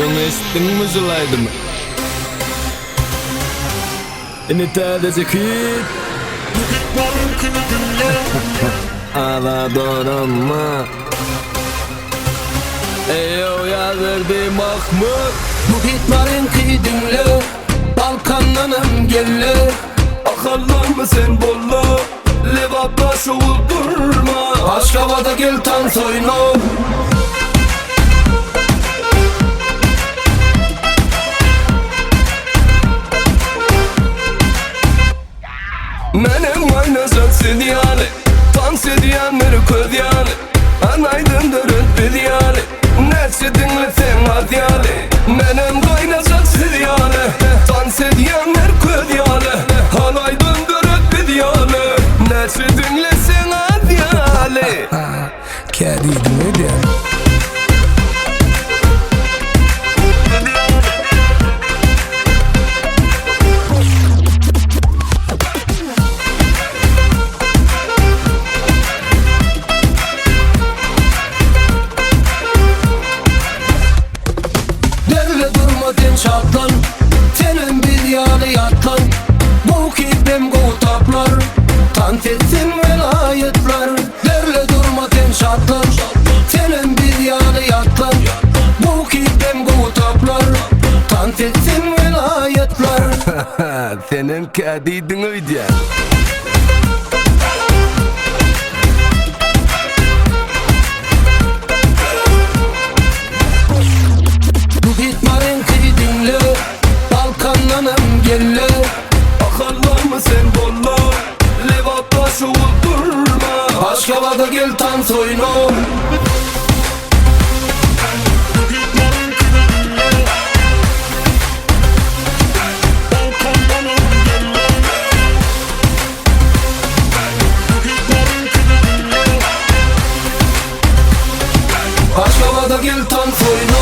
Onu esittin mi zulaydı mı? Tadece kıyıt Ala doğranma Eyo yazırdı Mahmut Muhitlerin kıydınlı Balkanlanım gelle Akallar mı sen bolla Levapla şovul durma Aşkavada gel tan soyno Menem aynasat sediyale Tan sediyanları ködyale Anaydın dörüt bediyale Netse dinleten adyale Menem kaynasat sediyale Tan sediyanlar ködyale Anaydın dörüt bediyale Netse dinlesen adyale Kedi dinle şatlan Senin bir yağlı yatlan Bu kibim gutaplar Tant etsin velayetler Derle durma ten şatlan Senin bir yağlı yatlan Bu kibim gutaplar Tant etsin velayetler Senin kadidin öyle gelle Akarlar mı sen bolla Levapla şovul durma Aşkavada gel tan soyno Aşkavada gel tan soyno